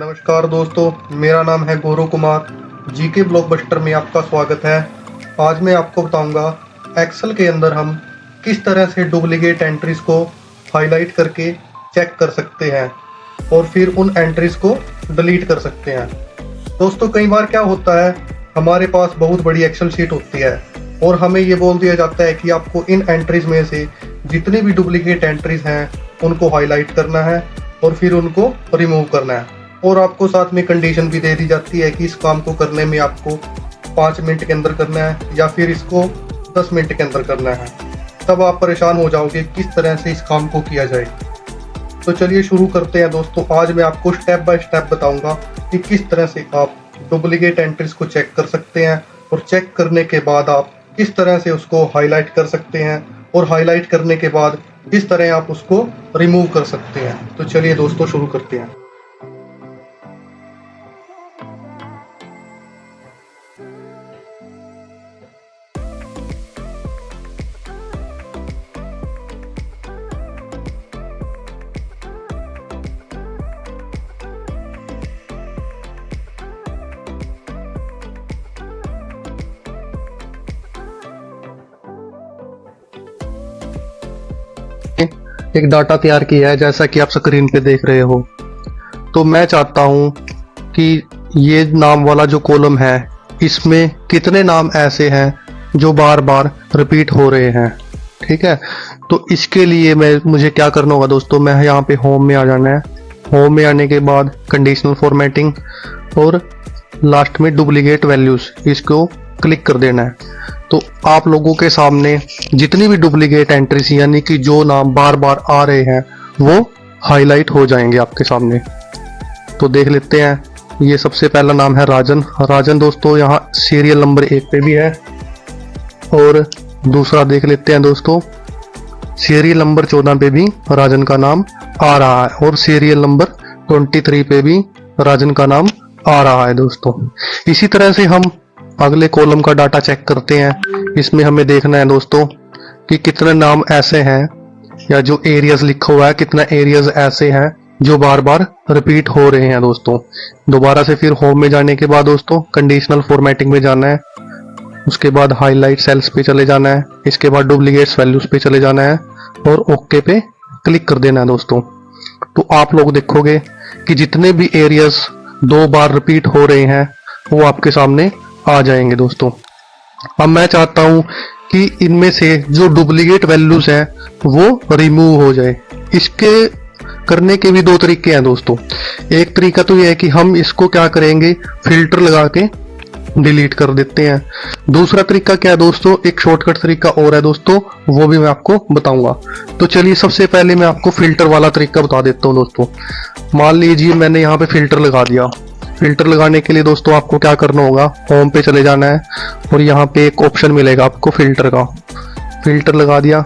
नमस्कार दोस्तों, मेरा नाम है गौरव कुमार। जीके ब्लॉकबस्टर में आपका स्वागत है। आज मैं आपको बताऊंगा एक्सेल के अंदर हम किस तरह से डुप्लीकेट एंट्रीज को हाईलाइट करके चेक कर सकते हैं और फिर उन एंट्रीज को डिलीट कर सकते हैं। दोस्तों, कई बार क्या होता है, हमारे पास बहुत बड़ी एक्सेल शीट होती है और हमें ये बोल दिया जाता है कि आपको इन एंट्रीज में से जितनी भी डुप्लीकेट एंट्रीज हैं उनको हाईलाइट करना है और फिर उनको रिमूव करना है। और आपको साथ में कंडीशन भी दे दी जाती है कि इस काम को करने में आपको 5 मिनट के अंदर करना है या फिर इसको 10 मिनट के अंदर करना है। तब आप परेशान हो जाओगे किस तरह से इस काम को किया जाए। तो चलिए शुरू करते हैं दोस्तों। आज मैं आपको स्टेप बाय स्टेप बताऊंगा कि किस तरह से आप डुप्लीकेट एंट्रीज को चेक कर सकते हैं और चेक करने के बाद आप किस तरह से उसको हाईलाइट कर सकते हैं और हाईलाइट करने के बाद किस तरह आप उसको रिमूव कर सकते हैं। तो चलिए दोस्तों शुरू करते हैं। एक डाटा तैयार किया है जैसा कि आप स्क्रीन पे देख रहे हो। तो मैं चाहता हूं कि ये नाम वाला जो कॉलम है इसमें कितने नाम ऐसे हैं जो बार बार रिपीट हो रहे हैं। ठीक है, तो इसके लिए मुझे क्या करना होगा दोस्तों, मैं यहाँ पे होम में आ जाना है। होम में आने के बाद कंडीशनल फॉर्मेटिंग और लास्ट में डुप्लीकेट वैल्यूज, इसको क्लिक कर देना है। तो आप लोगों के सामने जितनी भी डुप्लीकेट एंट्रीज यानी कि जो नाम बार बार आ रहे हैं वो हाईलाइट हो जाएंगे आपके सामने। तो देख लेते हैं। ये सबसे पहला नाम है राजन दोस्तों, यहाँ सीरियल नंबर 1 पे भी है। और दूसरा देख लेते हैं दोस्तों, सीरियल नंबर 14 पे भी राजन का नाम आ रहा है और सीरियल नंबर 23 पे भी राजन का नाम आ रहा है दोस्तों। इसी तरह से हम अगले कॉलम का डाटा चेक करते हैं। इसमें हमें देखना है दोस्तों कि कितने नाम ऐसे हैं या जो एरियाज लिखा हुआ है, कितना एरियाज ऐसे हैं जो बार बार रिपीट हो रहे हैं दोस्तों। दोबारा से फिर होम में जाने के बाद दोस्तों कंडीशनल फॉर्मेटिंग में जाना है। उसके बाद हाईलाइट सेल्स पे चले जाना है। इसके बाद डुप्लीकेट्स वैल्यूज पे चले जाना है और ओके पे क्लिक कर देना है दोस्तों। तो आप लोग देखोगे कि जितने भी एरियाज 2 बार रिपीट हो रहे हैं वो आपके सामने आ जाएंगे दोस्तों। अब मैं चाहता हूं कि इनमें से जो डुप्लीकेट वैल्यूज हैं वो रिमूव हो जाए। इसके करने के भी 2 तरीके हैं दोस्तों। एक तरीका तो यह है कि हम इसको क्या करेंगे, फिल्टर लगा के डिलीट कर देते हैं। दूसरा तरीका क्या है दोस्तों, एक शॉर्टकट तरीका और है दोस्तों, वो भी मैं आपको बताऊंगा। तो चलिए सबसे पहले मैं आपको फिल्टर वाला तरीका बता देता हूं दोस्तों। मान लीजिए मैंने यहाँ पे फिल्टर लगा दिया। फिल्टर लगाने के लिए दोस्तों आपको क्या करना होगा, होम पे चले जाना है और यहाँ पे एक ऑप्शन मिलेगा आपको फिल्टर का। फिल्टर लगा दिया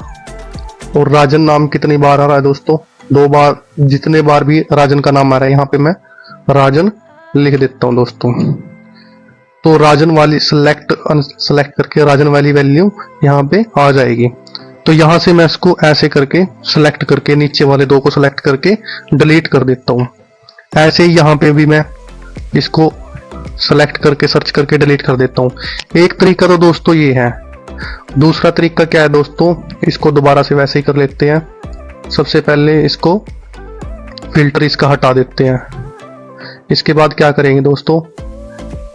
और राजन नाम कितनी बार आ रहा है दोस्तों, 2 बार। जितने बार भी राजन का नाम आ रहा है यहाँ पे मैं राजन लिख देता हूँ दोस्तों। तो राजन वाली सेलेक्ट करके राजन वाली वैल्यू यहाँ पे आ जाएगी। तो यहाँ से मैं इसको ऐसे करके सेलेक्ट करके नीचे वाले 2 को सेलेक्ट करके डिलीट कर देता हूँ। ऐसे ही यहाँ पे भी मैं इसको सेलेक्ट करके सर्च करके डिलीट कर देता हूँ। एक तरीका तो दोस्तों ये है। दूसरा तरीका क्या है दोस्तों, इसको दोबारा से वैसे ही कर लेते हैं। सबसे पहले इसको फिल्टर इसका हटा देते हैं। इसके बाद क्या करेंगे दोस्तों,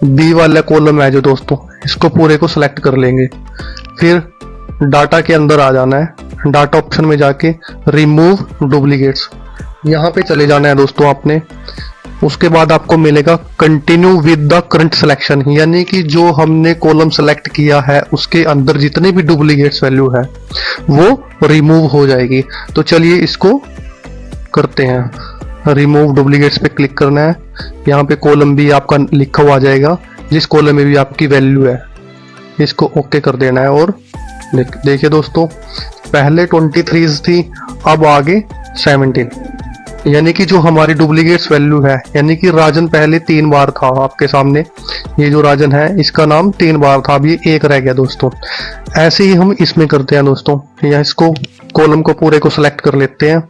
बी वाला कॉलम है जो दोस्तों, इसको पूरे को सिलेक्ट कर लेंगे। फिर डाटा के अंदर आ जाना है। डाटा ऑप्शन में जाके रिमूव डुप्लीकेट्स, यहाँ पे चले जाना है दोस्तों आपने। उसके बाद आपको मिलेगा continue with the current selection, यानी कि जो हमने कॉलम सेलेक्ट किया है उसके अंदर जितने भी डुप्लीकेट्स वैल्यू है वो रिमूव हो जाएगी। तो चलिए इसको करते हैं। रिमूव डुप्लीकेट्स पे क्लिक करना है। यहाँ पे कॉलम भी आपका लिखा हुआ आ जाएगा जिस कॉलम में भी आपकी वैल्यू है, इसको ओके कर देना है। और देखिए दोस्तों, पहले 23 थी, अब आगे 17, यानी कि जो हमारी डुप्लीकेट्स वैल्यू है, यानी कि राजन पहले 3 बार था आपके सामने। ये जो राजन है इसका नाम 3 बार था, अब ये 1 रह गया दोस्तों। ऐसे ही हम इसमें करते हैं दोस्तों। या इसको कॉलम को पूरे को सिलेक्ट कर लेते हैं।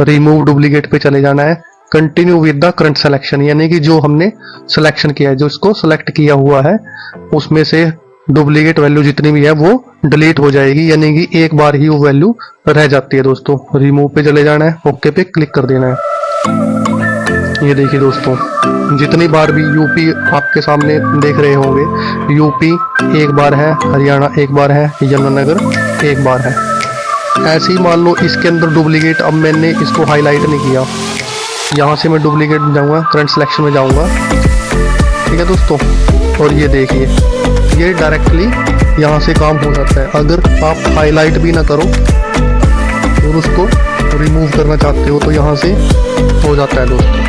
रिमूव डुप्लीकेट पे चले जाना है। Continue with the current selection, यानी कि जो हमने सिलेक्शन किया है, जो इसको सिलेक्ट किया हुआ है, उसमें से डुप्लीकेट वैल्यू जितनी भी है वो डिलीट हो जाएगी, यानी कि एक बार ही वो वैल्यू रह जाती है दोस्तों। रिमूव पे चले जाना है, ओके पे क्लिक कर देना है। ये देखिए दोस्तों, जितनी बार भी यूपी आपके सामने देख रहे होंगे, यूपी एक बार है, हरियाणा एक बार है, यमुनानगर एक बार है। ऐसे ही मान लो इसके अंदर डुप्लीकेट, अब मैंने इसको हाईलाइट नहीं किया, यहाँ से मैं डुप्लीकेट में जाऊँगा, करंट सिलेक्शन में जाऊँगा, ठीक है दोस्तों। और ये देखिए, ये डायरेक्टली यहाँ से काम हो जाता है। अगर आप हाईलाइट भी ना करो और उसको रिमूव करना चाहते हो तो यहाँ से हो जाता है दोस्तों।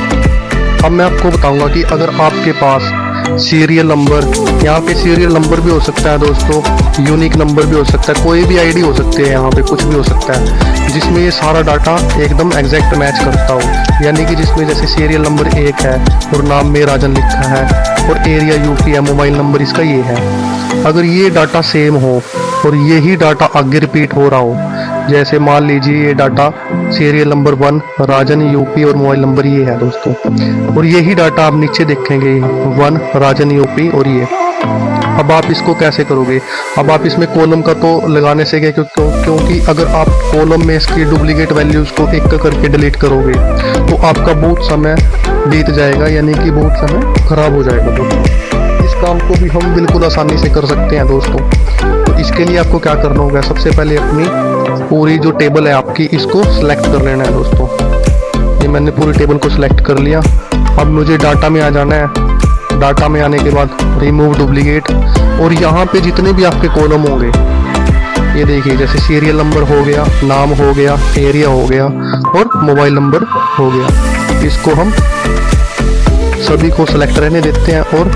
अब मैं आपको बताऊंगा कि अगर आपके पास सीरियल नंबर, यहाँ पे सीरियल नंबर भी हो सकता है दोस्तों, यूनिक नंबर भी हो सकता है, कोई भी आईडी हो सकती है, यहाँ पे कुछ भी हो सकता है जिसमें ये सारा डाटा एकदम एग्जैक्ट मैच करता हो, यानी कि जिसमें जैसे सीरियल नंबर 1 है और नाम में राजन लिखा है और एरिया यूपी है, मोबाइल नंबर इसका ये है। अगर ये डाटा सेम हो और यही डाटा आगे रिपीट हो रहा हो, जैसे मान लीजिए ये डाटा सीरियल नंबर 1 राजन यूपी और मोबाइल नंबर ये है दोस्तों, और यही डाटा आप नीचे देखेंगे 1 राजन यूपी और ये। अब आप इसको कैसे करोगे? अब आप इसमें कॉलम का तो लगाने से क्या, क्योंकि अगर आप कॉलम में इसकी डुप्लीकेट वैल्यूज को एक करके डिलीट करोगे तो आपका बहुत समय बीत जाएगा, यानी कि बहुत समय खराब हो जाएगा दोस्तों। इस काम को भी हम बिल्कुल आसानी से कर सकते हैं दोस्तों। तो इसके लिए आपको क्या करना होगा, सबसे पहले अपनी पूरी जो टेबल है आपकी, इसको सिलेक्ट कर लेना है दोस्तों। ये मैंने पूरी टेबल को सिलेक्ट कर लिया। अब मुझे डाटा में आ जाना है। डाटा में आने के बाद रिमूव डुप्लीकेट, और यहाँ पे जितने भी आपके कॉलम होंगे, ये देखिए जैसे सीरियल नंबर हो गया, नाम हो गया, एरिया हो गया और मोबाइल नंबर हो गया, इसको हम सभी को सिलेक्ट रहने देते हैं और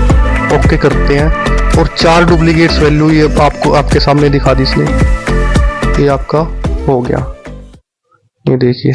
ओके करते हैं। और 4 डुप्लीकेट्स वैल्यू ये आपको आपके सामने दिखा दी इसने, ये आपका हो गया। ये देखिए